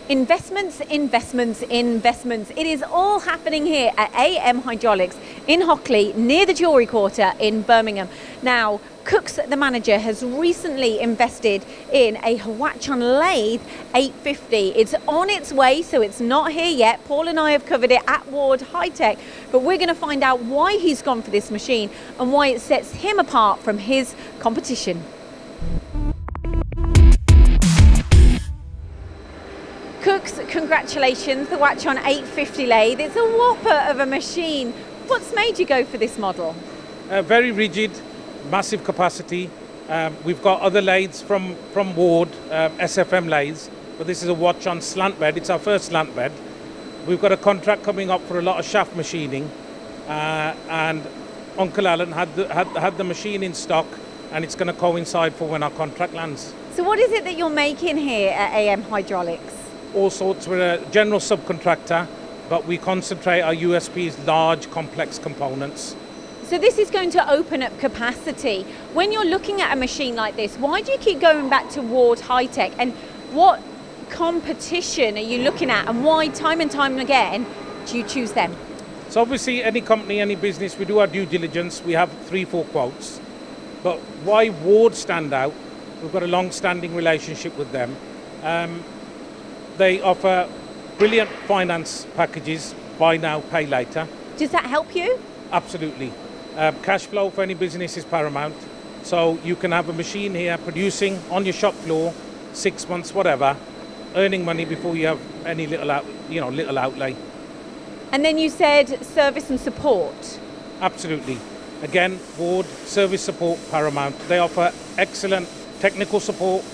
Investments, investments, investments. It is all happening here at AM Hydraulics in Hockley, near the Jewellery Quarter in Birmingham. Now, Cooks, the manager, has recently invested in a Huachon Lathe 850. It's on its way, so it's not here yet. Paul and I have covered it at Ward High Tech, but we're going to find out why he's gone for this machine and why it sets him apart from his competition. Cooks, congratulations, the Huachon 850 lathe. It's a whopper of a machine. What's made you go for this model? Very rigid, massive capacity. We've got other lathes from Ward, SFM lathes, but this is a Huachon slant bed. It's our first slant bed. We've got a contract coming up for a lot of shaft machining, and Uncle Alan had the machine in stock, and it's going to coincide for when our contract lands. So what is it that you're making here at AM Hydraulics? All sorts. We're a general subcontractor, but we concentrate our USPs large, complex components. So this is going to open up capacity. When you're looking at a machine like this, why do you keep going back to Ward High Tech? And what competition are you looking at? And why time and time again do you choose them? So obviously any company, any business, we do our due diligence. We have 3-4 quotes. But why Ward stand out? We've got a long-standing relationship with them. They offer brilliant finance packages, buy now, pay later. Does that help you? Absolutely. Cash flow for any business is paramount. So you can have a machine here producing on your shop floor, 6 months, whatever, earning money before you have any little outlay. And then you said service and support. Absolutely. Again, Ward, service support paramount. They offer excellent technical support,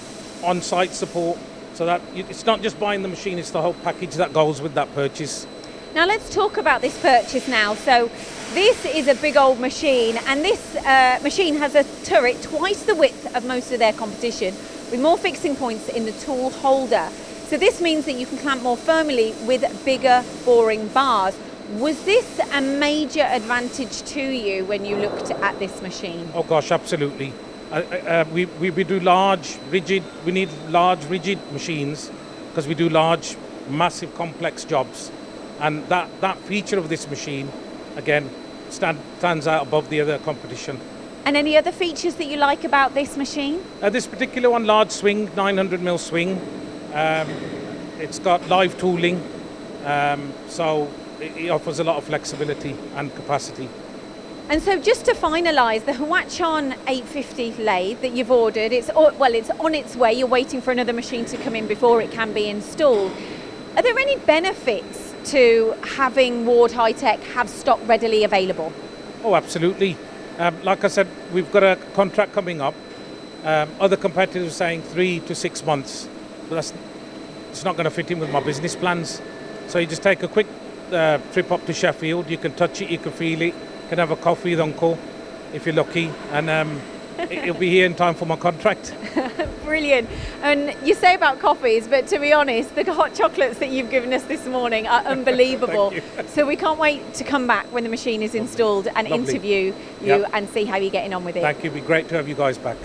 on-site support, so that it's not just buying the machine, it's the whole package that goes with that purchase. Now let's talk about this purchase now. So this is a big old machine, and this machine has a turret twice the width of most of their competition, with more fixing points in the tool holder. So this means that you can clamp more firmly with bigger boring bars. Was this a major advantage to you when you looked at this machine? Oh gosh, absolutely. We do large, rigid, we need large, rigid machines because we do large, massive, complex jobs. And that feature of this machine, again, stands out above the other competition. And any other features that you like about this machine? This particular one, large swing, 900mm swing. It's got live tooling, so it offers a lot of flexibility and capacity. And so just to finalise, the Huachon 850 lathe that you've ordered, it's on its way, you're waiting for another machine to come in before it can be installed. Are there any benefits to having Ward High Tech have stock readily available? Oh, absolutely. Like I said, we've got a contract coming up. Other competitors are saying 3 to 6 months, but it's not going to fit in with my business plans. So you just take a quick trip up to Sheffield, you can touch it, you can feel it, you can have a coffee with Uncle if you're lucky, and it'll be here in time for my contract. Brilliant. And you say about coffees, but to be honest, the hot chocolates that you've given us this morning are unbelievable. Thank you. So we can't wait to come back when the machine is installed and Lovely. interview you and see how you're getting on with it. Thank you, it'd be great to have you guys back.